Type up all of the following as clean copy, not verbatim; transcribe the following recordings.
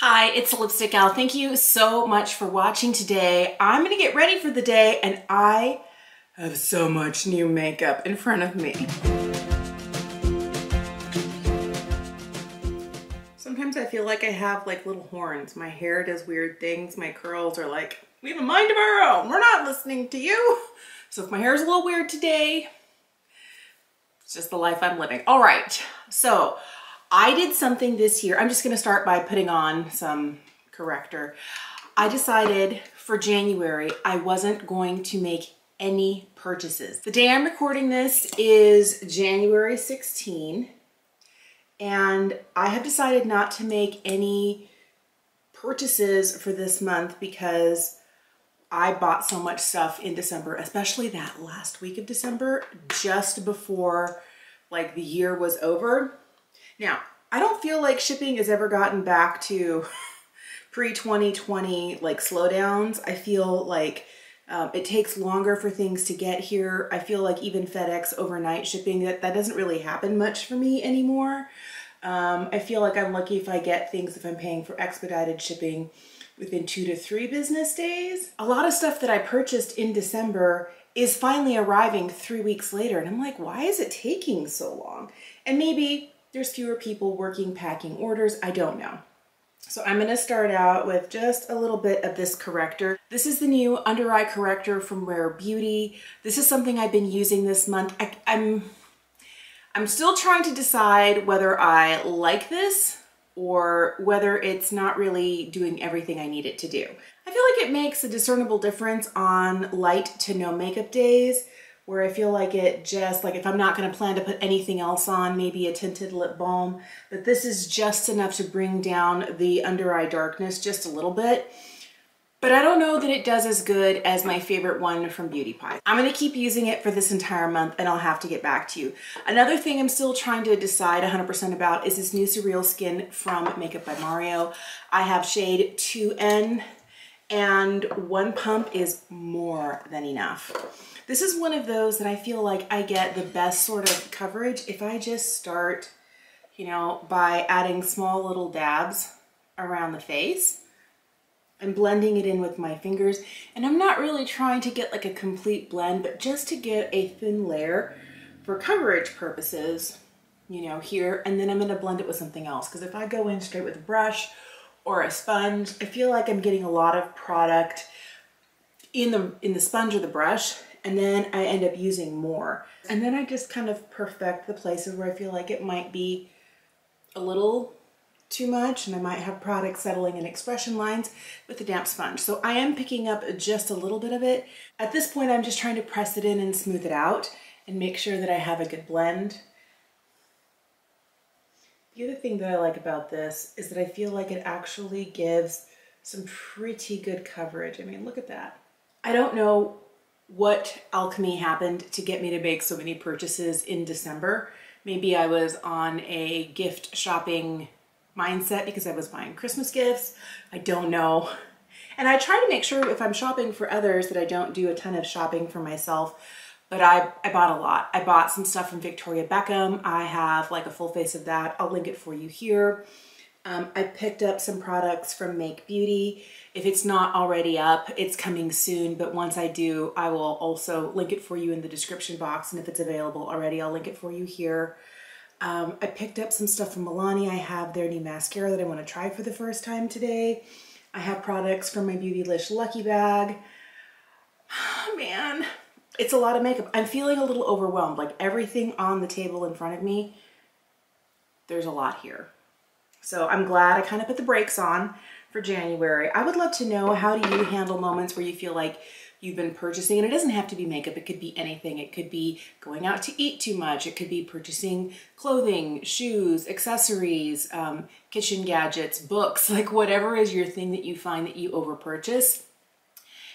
Hi, it's Lipstick Gal. Thank you so much for watching today. I'm gonna get ready for the day and I have so much new makeup in front of me. Sometimes I feel like I have like little horns. My hair does weird things. My curls are like, we have a mind of our own. We're not listening to you. So if my hair is a little weird today, it's just the life I'm living. All right, so I did something this year. I'm just gonna start by putting on some corrector. I decided for January, I wasn't going to make any purchases. The day I'm recording this is January 16, and I have decided not to make any purchases for this month because I bought so much stuff in December, especially that last week of December, just before like the year was over. Now, I don't feel like shipping has ever gotten back to pre-2020 like slowdowns. I feel like it takes longer for things to get here. I feel like even FedEx overnight shipping, that doesn't really happen much for me anymore. I feel like I'm lucky if I get things, if I'm paying for expedited shipping within 2 to 3 business days. A lot of stuff that I purchased in December is finally arriving 3 weeks later. And I'm like, why is it taking so long? And maybe there's fewer people working, packing orders. I don't know. So I'm gonna start out with just a little bit of this corrector. This is the new under eye corrector from Rare Beauty. This is something I've been using this month. I'm still trying to decide whether I like this or whether it's not really doing everything I need it to do. I feel like it makes a discernible difference on light to no makeup days, where I feel like it just, like if I'm not gonna plan to put anything else on, maybe a tinted lip balm, but this is just enough to bring down the under eye darkness just a little bit. But I don't know that it does as good as my favorite one from Beauty Pie. I'm gonna keep using it for this entire month and I'll have to get back to you. Another thing I'm still trying to decide 100% about is this new SurrealSkin from Makeup by Mario. I have shade 2N and 1 pump is more than enough. This is one of those that I feel like I get the best sort of coverage if I just start, you know, by adding small little dabs around the face and blending it in with my fingers. And I'm not really trying to get like a complete blend, but just to get a thin layer for coverage purposes, you know, here, and then I'm gonna blend it with something else. Because if I go in straight with a brush or a sponge, I feel like I'm getting a lot of product in the sponge or the brush, and then I end up using more. And then I just kind of perfect the places where I feel like it might be a little too much and I might have product settling in expression lines with the damp sponge. So I am picking up just a little bit of it. At this point, I'm just trying to press it in and smooth it out and make sure that I have a good blend. The other thing that I like about this is that I feel like it actually gives some pretty good coverage. I mean, look at that. I don't know what alchemy happened to get me to make so many purchases in December. Maybe I was on a gift shopping mindset because I was buying Christmas gifts. I don't know. And I try to make sure if I'm shopping for others that I don't do a ton of shopping for myself, but I bought a lot. I bought some stuff from Victoria Beckham. I have like a full face of that. I'll link it for you here. I picked up some products from Make Beauty. If it's not already up, it's coming soon, but once I do, I will also link it for you in the description box, and if it's available already, I'll link it for you here. I picked up some stuff from Milani. I have their new mascara that I want to try for the first time today. I have products from my Beautylish Lucky Bag. Oh, man, it's a lot of makeup. I'm feeling a little overwhelmed, like everything on the table in front of me, there's a lot here. So I'm glad I kind of put the brakes on for January. I would love to know, how do you handle moments where you feel like you've been purchasing, and it doesn't have to be makeup, it could be anything. It could be going out to eat too much. It could be purchasing clothing, shoes, accessories, kitchen gadgets, books, like whatever is your thing that you find that you over purchase.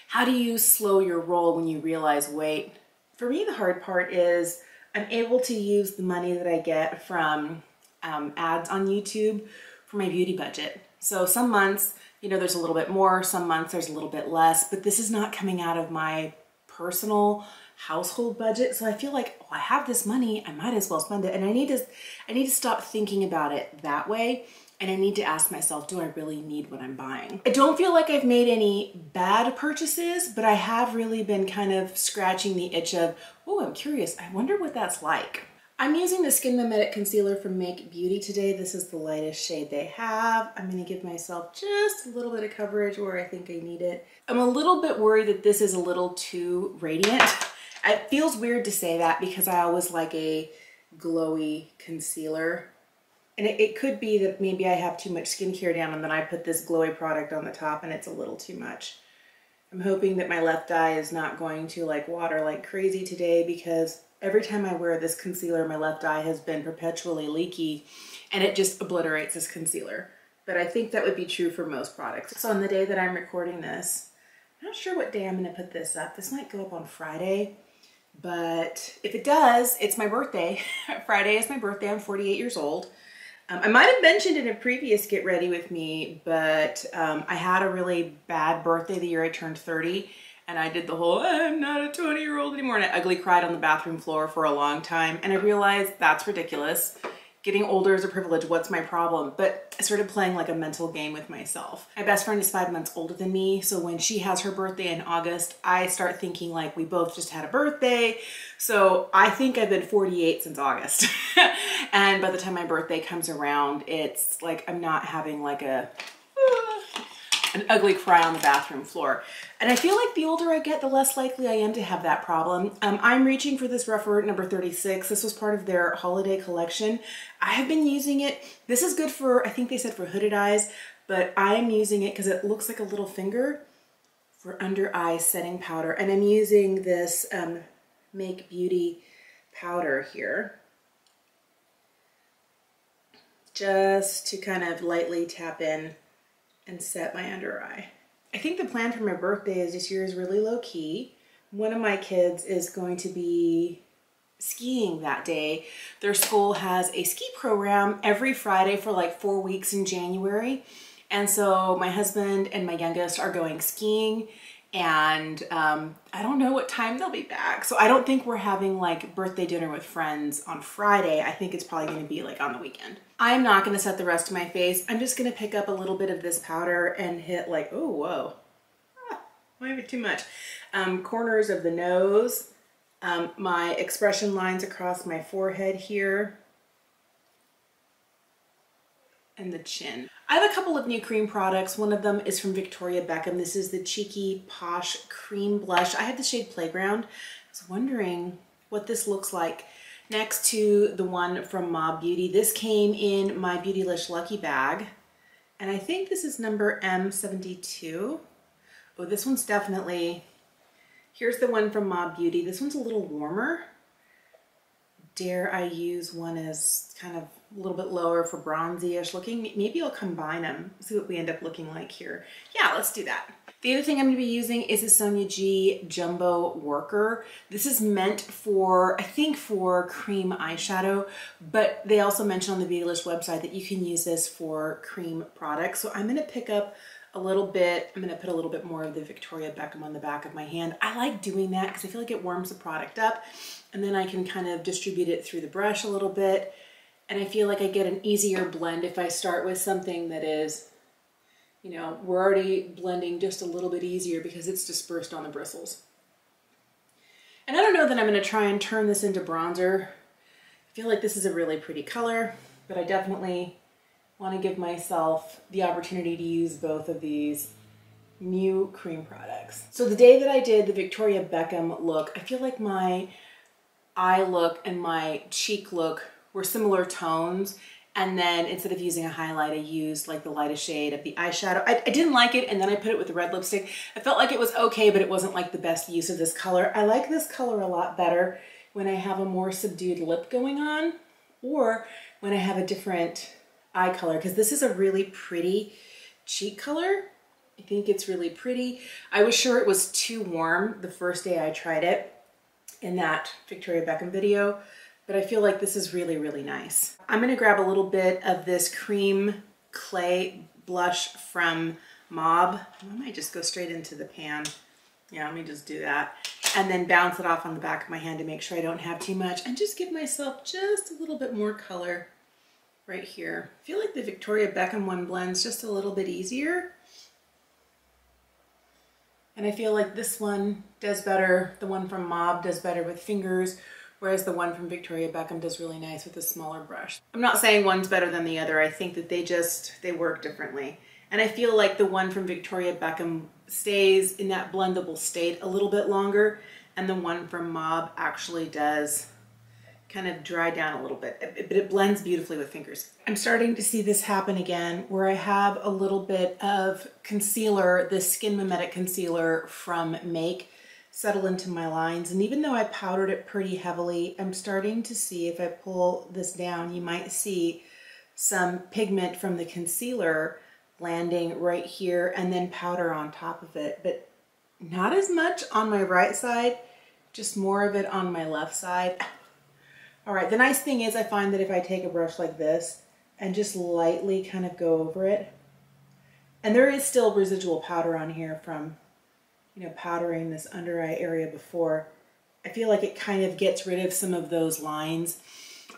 How do you slow your roll when you realize, wait? For me, the hard part is I'm able to use the money that I get from ads on YouTube for my beauty budget. So some months, you know, there's a little bit more, some months there's a little bit less, but this is not coming out of my personal household budget. So I feel like, oh, I have this money, I might as well spend it. And I need to stop thinking about it that way and I need to ask myself, do I really need what I'm buying? I don't feel like I've made any bad purchases, but I have really been kind of scratching the itch of, oh, I'm curious, I wonder what that's like. I'm using the Skin Mimetic Concealer from Make Beauty today. This is the lightest shade they have. I'm gonna give myself just a little bit of coverage where I think I need it. I'm a little bit worried that this is a little too radiant. It feels weird to say that because I always like a glowy concealer. And it could be that maybe I have too much skincare down and then I put this glowy product on the top and it's a little too much. I'm hoping that my left eye is not going to like water like crazy today, because every time I wear this concealer, my left eye has been perpetually leaky and it just obliterates this concealer. But I think that would be true for most products. So on the day that I'm recording this, I'm not sure what day I'm gonna put this up. This might go up on Friday, but if it does, it's my birthday. Friday is my birthday, I'm 48 years old. I might have mentioned in a previous Get Ready With Me, but I had a really bad birthday the year I turned 30. And I did the whole, I'm not a 20-year-old anymore. And I ugly cried on the bathroom floor for a long time. And I realized that's ridiculous. Getting older is a privilege. What's my problem? But I started playing like a mental game with myself. My best friend is 5 months older than me. So when she has her birthday in August, I start thinking like we both just had a birthday. So I think I've been 48 since August. And by the time my birthday comes around, it's like I'm not having like an ugly cry on the bathroom floor. And I feel like the older I get, the less likely I am to have that problem. I'm reaching for this Rougher number 36. This was part of their holiday collection. I have been using it. This is good for, I think they said for hooded eyes, but I am using it because it looks like a little finger for under eye setting powder. And I'm using this Make Beauty powder here, just to kind of lightly tap in and set my under eye. I think the plan for my birthday this year is really low key. One of my kids is going to be skiing that day. Their school has a ski program every Friday for like 4 weeks in January. And so my husband and my youngest are going skiing, and I don't know what time they'll be back. So I don't think we're having like birthday dinner with friends on Friday. I think it's probably gonna be like on the weekend. I'm not gonna set the rest of my face. I'm just gonna pick up a little bit of this powder and hit like, oh, whoa, maybe too much. Corners of the nose, my expression lines across my forehead here, and the chin. I have a couple of new cream products. One of them is from Victoria Beckham. This is the Cheeky Posh Cream Blush. I have the shade Playground. I was wondering what this looks like next to the one from Mob Beauty. This came in my Beautylish Lucky Bag, and I think this is number M72. Oh, this one's definitely, here's the one from Mob Beauty. This one's a little warmer. Dare I use one as kind of a little bit lower for bronzy-ish looking? Maybe I'll combine them, see what we end up looking like here. Yeah, let's do that. The other thing I'm going to be using is the Sonia G Jumbo Worker. This is meant for, I think, for cream eyeshadow, but they also mentioned on the Beautylish website that you can use this for cream products. So I'm going to pick up a little bit, I'm going to put a little bit more of the Victoria Beckham on the back of my hand. I like doing that because I feel like it warms the product up, and then I can kind of distribute it through the brush a little bit. And I feel like I get an easier blend if I start with something that is, you know, we're already blending just a little bit easier because it's dispersed on the bristles. And I don't know that I'm going to try and turn this into bronzer. I feel like this is a really pretty color, but I definitely want to give myself the opportunity to use both of these new cream products. So the day that I did the Victoria Beckham look, I feel like my eye look and my cheek look were similar tones, and then instead of using a highlight, I used like the lightest shade of the eyeshadow. I didn't like it, and then I put it with the red lipstick. I felt like it was okay, but it wasn't like the best use of this color. I like this color a lot better when I have a more subdued lip going on, or when I have a different eye color, because this is a really pretty cheek color. I think it's really pretty. I was sure it was too warm the first day I tried it in that Victoria Beckham video, but I feel like this is really, really nice. I'm gonna grab a little bit of this cream clay blush from Mob. I might just go straight into the pan. Yeah, let me just do that. And then bounce it off on the back of my hand to make sure I don't have too much, and just give myself just a little bit more color right here. I feel like the Victoria Beckham one blends just a little bit easier. And I feel like this one does better, the one from Mob does better with fingers, whereas the one from Victoria Beckham does really nice with a smaller brush. I'm not saying one's better than the other. I think that they work differently. And I feel like the one from Victoria Beckham stays in that blendable state a little bit longer, and the one from Mob actually does kind of dry down a little bit, but it blends beautifully with fingers. I'm starting to see this happen again where I have a little bit of concealer, this Skin Mimetic concealer from Make, settle into my lines. And even though I powdered it pretty heavily, I'm starting to see, if I pull this down, you might see some pigment from the concealer landing right here and then powder on top of it, but not as much on my right side, just more of it on my left side. All right, the nice thing is I find that if I take a brush like this and just lightly kind of go over it, and there is still residual powder on here from, you know, powdering this under eye area before, I feel like it kind of gets rid of some of those lines.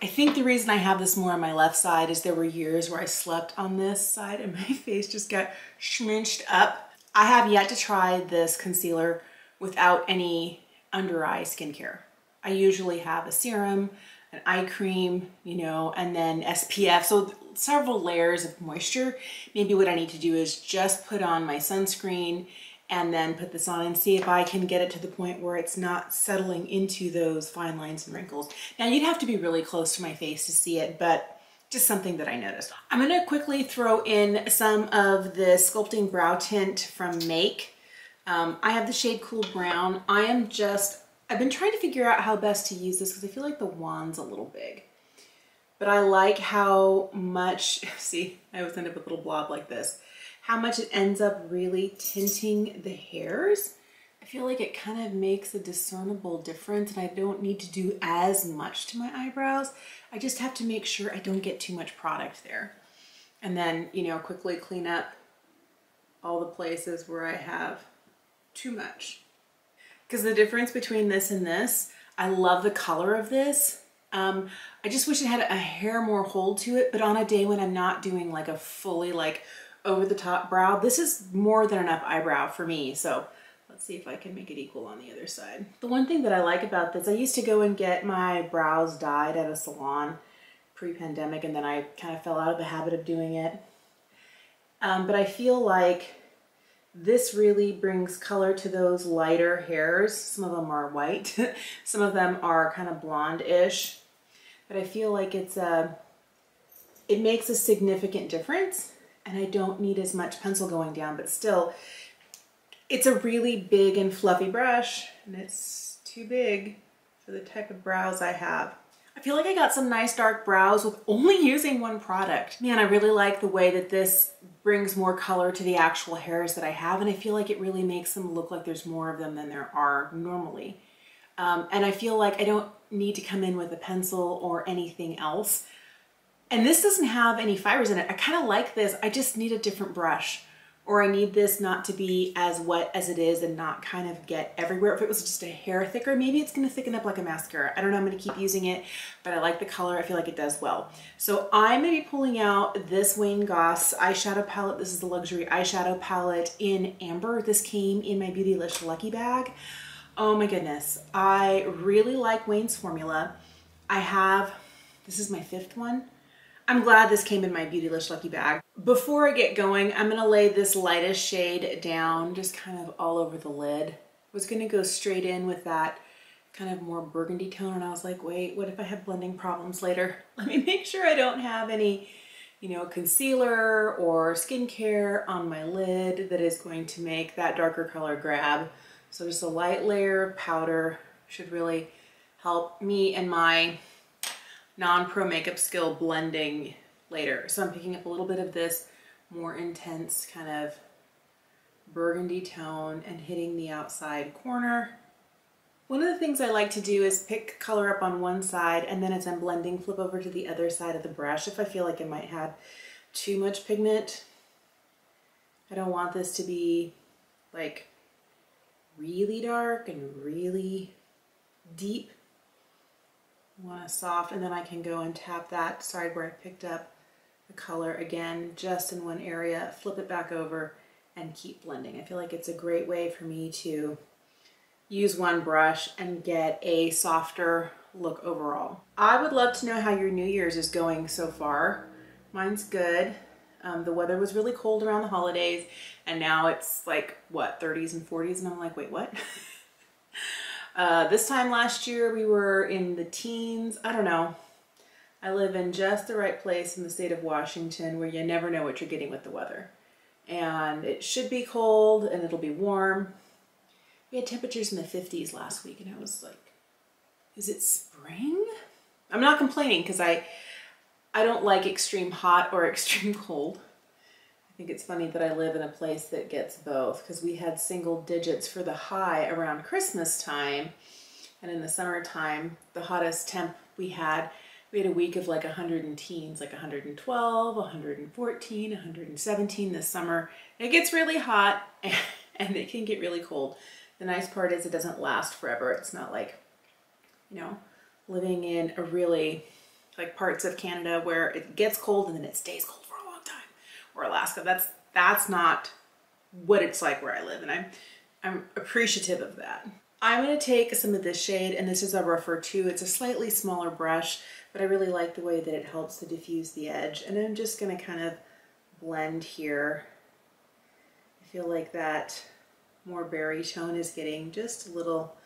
I think the reason I have this more on my left side is there were years where I slept on this side and my face just got schminched up. I have yet to try this concealer without any under eye skincare. I usually have a serum, an eye cream, you know, and then SPF. So several layers of moisture. Maybe what I need to do is just put on my sunscreen and then put this on and see if I can get it to the point where it's not settling into those fine lines and wrinkles. Now you'd have to be really close to my face to see it, but just something that I noticed. I'm gonna quickly throw in some of the Sculpting Brow Tint from Make. I have the shade Cool Brown. I've been trying to figure out how best to use this because I feel like the wand's a little big. But I like how much, see, I always end up with a little blob like this, how much it ends up really tinting the hairs. I feel like it kind of makes a discernible difference, and I don't need to do as much to my eyebrows. I just have to make sure I don't get too much product there. And then, you know, quickly clean up all the places where I have too much. Because the difference between this and this, I love the color of this. I just wish it had a hair more hold to it, but on a day when I'm not doing like a fully like over the top brow, this is more than enough eyebrow for me. So let's see if I can make it equal on the other side. The one thing that I like about this, I used to go and get my brows dyed at a salon pre-pandemic, and then I kind of fell out of the habit of doing it. But I feel like this really brings color to those lighter hairs. Some of them are white, some of them are kind of blonde-ish, but I feel like it makes a significant difference, and I don't need as much pencil going down, but still, it's a really big and fluffy brush, and it's too big for the type of brows I have. I feel like I got some nice dark brows with only using one product. Man, I really like the way that this brings more color to the actual hairs that I have, and I feel like it really makes them look like there's more of them than there are normally. And I feel like I don't need to come in with a pencil or anything else. And this doesn't have any fibers in it. I kind of like this. I just need a different brush, or I need this not to be as wet as it is and not kind of get everywhere. If it was just a hair thicker, maybe it's gonna thicken up like a mascara. I don't know, I'm gonna keep using it, but I like the color. I feel like it does well. So I'm gonna be pulling out this Wayne Goss eyeshadow palette. This is the luxury eyeshadow palette in Amber. This came in my Beautylish Lucky Bag. Oh my goodness. I really like Wayne's formula. This is my 5th one. I'm glad this came in my Beautylish Lucky Bag. Before I get going, I'm gonna lay this lightest shade down, just kind of all over the lid. I was gonna go straight in with that kind of more burgundy tone, and I was like, wait, what if I have blending problems later? Let me make sure I don't have any, you know, concealer or skincare on my lid that is going to make that darker color grab. So just a light layer of powder should really help me and my non-pro makeup skill blending later. So I'm picking up a little bit of this more intense kind of burgundy tone and hitting the outside corner. One of the things I like to do is pick color up on one side, and then as I'm blending, flip over to the other side of the brush if I feel like I might have too much pigment. I don't want this to be like really dark and really deep. I want a soft, and then I can go and tap that side where I picked up the color again, just in one area, flip it back over and keep blending. I feel like it's a great way for me to use one brush and get a softer look overall. I would love to know how your New Year's is going so far. Mine's good. The weather was really cold around the holidays, and now it's like, what, 30s and 40s, and I'm like, wait, what? This time last year we were in the teens. I don't know. I live in just the right place in the state of Washington where you never know what you're getting with the weather. And it should be cold and it'll be warm. We had temperatures in the 50s last week, and I was like, is it spring? I'm not complaining because I don't like extreme hot or extreme cold. I think it's funny that I live in a place that gets both, because we had single digits for the high around Christmas time, and in the summertime, the hottest temp we had a week of like 100 and teens, like 112, 114, 117 this summer. It gets really hot and it can get really cold. The nice part is it doesn't last forever. It's not like, you know, living in a really, like parts of Canada where it gets cold and then it stays cold for a long time. Or Alaska, that's not what it's like where I live, and I'm appreciative of that. I'm gonna take some of this shade, and this is a rougher too. It's a slightly smaller brush, but I really like the way that it helps to diffuse the edge. And I'm just gonna kind of blend here. I feel like that more berry tone is getting just a little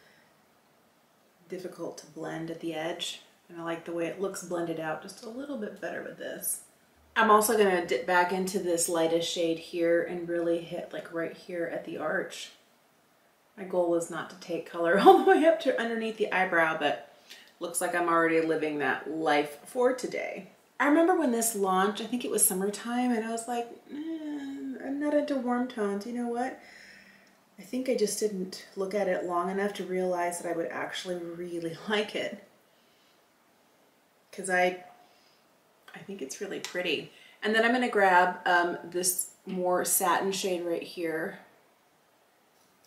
difficult to blend at the edge. And I like the way it looks blended out just a little bit better with this. I'm also gonna dip back into this lightest shade here and really hit like right here at the arch. My goal was not to take color all the way up to underneath the eyebrow, but looks like I'm already living that life for today. I remember when this launched, I think it was summertime, and I was like, I'm not into warm tones. You know what? I think I just didn't look at it long enough to realize that I would actually really like it. Because I think it's really pretty. And then I'm gonna grab this more satin shade right here.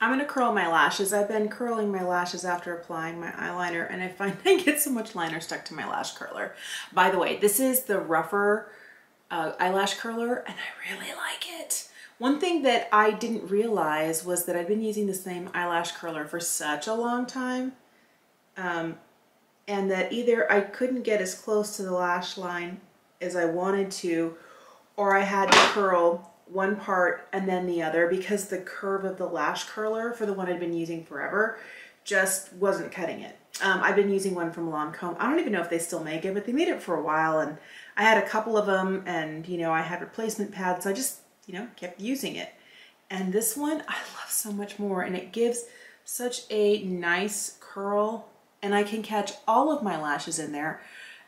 I'm gonna curl my lashes. I've been curling my lashes after applying my eyeliner, and I find I get so much liner stuck to my lash curler. By the way, this is the rougher eyelash curler, and I really like it. One thing that I didn't realize was that I've been using the same eyelash curler for such a long time, and that either I couldn't get as close to the lash line as I wanted to, or I had to curl one part and then the other because the curve of the lash curler for the one I'd been using forever just wasn't cutting it. I've been using one from Lancome. I don't even know if they still make it, but they made it for a while, and I had a couple of them, and you know, I had replacement pads, so I just, you know, kept using it. And this one I love so much more, and it gives such a nice curl, and I can catch all of my lashes in there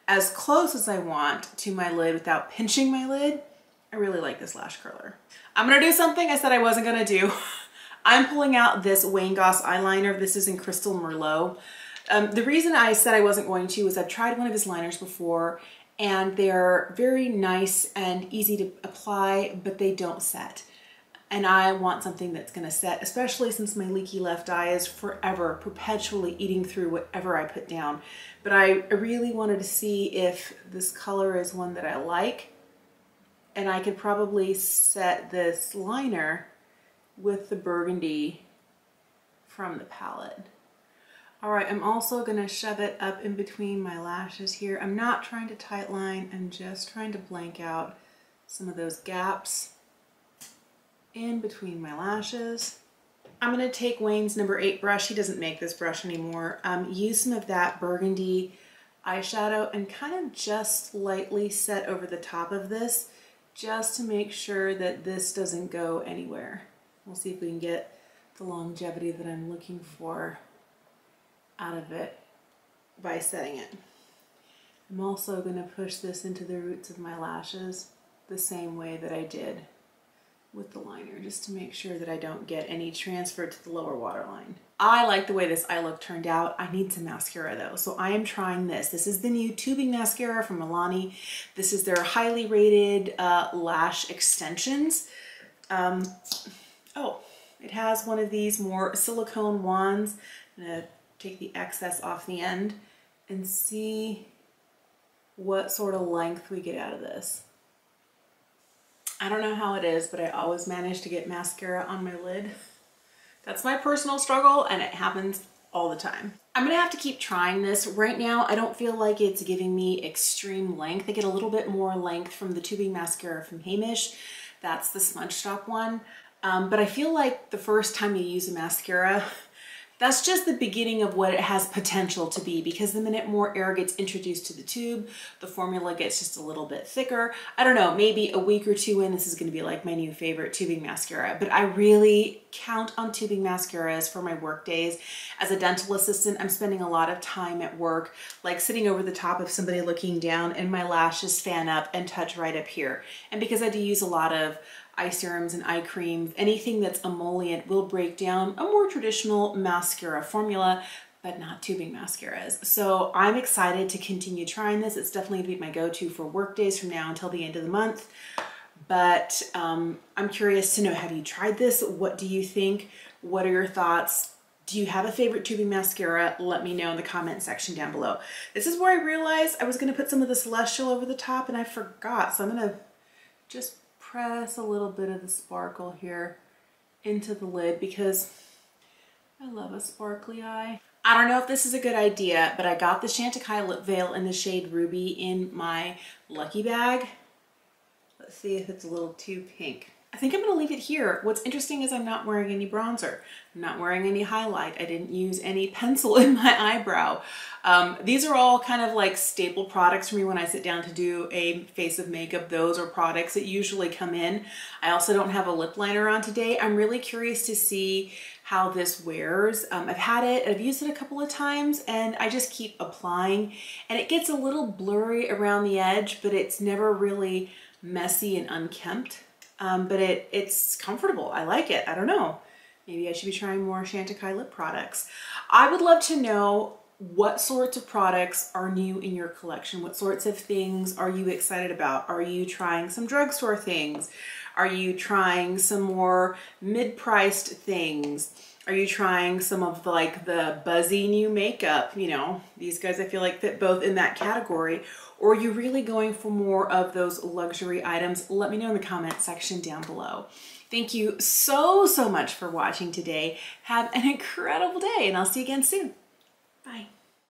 as close as I want to my lid without pinching my lid. I really like this lash curler. I'm gonna do something I said I wasn't gonna do. I'm pulling out this Wayne Goss eyeliner. This is in Crystal Merlot. The reason I said I wasn't going to is I've tried one of his liners before, and they're very nice and easy to apply, but they don't set. And I want something that's gonna set, especially since my leaky left eye is forever, perpetually eating through whatever I put down. But I really wanted to see if this color is one that I like, and I could probably set this liner with the burgundy from the palette. All right, I'm also gonna shove it up in between my lashes here. I'm not trying to tight line, I'm just trying to blank out some of those gaps in between my lashes. I'm gonna take Wayne's number 8 brush. He doesn't make this brush anymore. Use some of that burgundy eyeshadow and kind of just lightly set over the top of this, just to make sure that this doesn't go anywhere. We'll see if we can get the longevity that I'm looking for out of it by setting it. I'm also going to push this into the roots of my lashes the same way that I did with the liner, just to make sure that I don't get any transfer to the lower waterline. I like the way this eye look turned out. I need some mascara though, so I am trying this. This is the new tubing mascara from Milani. This is their highly rated lash extensions. Oh, it has one of these more silicone wands. I'm gonna take the excess off the end and see what sort of length we get out of this. I don't know how it is, but I always manage to get mascara on my lid. That's my personal struggle, and it happens all the time. I'm gonna have to keep trying this. Right now, I don't feel like it's giving me extreme length. I get a little bit more length from the tubing mascara from Hamish. That's the Smudge Stop one. But I feel like the first time you use a mascara, that's just the beginning of what it has potential to be, because the minute more air gets introduced to the tube, the formula gets just a little bit thicker. I don't know, maybe a week or two in, this is gonna be like my new favorite tubing mascara, but I really count on tubing mascaras for my work days. As a dental assistant, I'm spending a lot of time at work, like sitting over the top of somebody looking down, and my lashes fan up and touch right up here. And because I do use a lot of eye serums and eye creams, anything that's emollient will break down a more traditional mascara formula, but not tubing mascaras. So I'm excited to continue trying this. It's definitely gonna be my go-to for work days from now until the end of the month. But I'm curious to know, have you tried this? What do you think? What are your thoughts? Do you have a favorite tubing mascara? Let me know in the comment section down below. This is where I realized I was gonna put some of the Celestial over the top and I forgot. So I'm gonna just press a little bit of the sparkle here into the lid because I love a sparkly eye. I don't know if this is a good idea, but I got the Chantecaille lip veil in the shade Ruby in my lucky bag. Let's see if it's a little too pink. I think I'm gonna leave it here. What's interesting is I'm not wearing any bronzer. I'm not wearing any highlight. I didn't use any pencil in my eyebrow. These are all kind of like staple products for me when I sit down to do a face of makeup. Those are products that usually come in. I also don't have a lip liner on today. I'm really curious to see how this wears. I've had it, I've used it a couple of times, and I just keep applying, and it gets a little blurry around the edge, but it's never really messy and unkempt. But it's comfortable. I like it. I don't know. Maybe I should be trying more Chantecaille lip products. I would love to know what sorts of products are new in your collection. What sorts of things are you excited about? Are you trying some drugstore things? Are you trying some more mid-priced things? Are you trying some of like the buzzy new makeup? You know, these guys I feel like fit both in that category. Or are you really going for more of those luxury items? Let me know in the comment section down below. Thank you so much for watching today. Have an incredible day, and I'll see you again soon. Bye.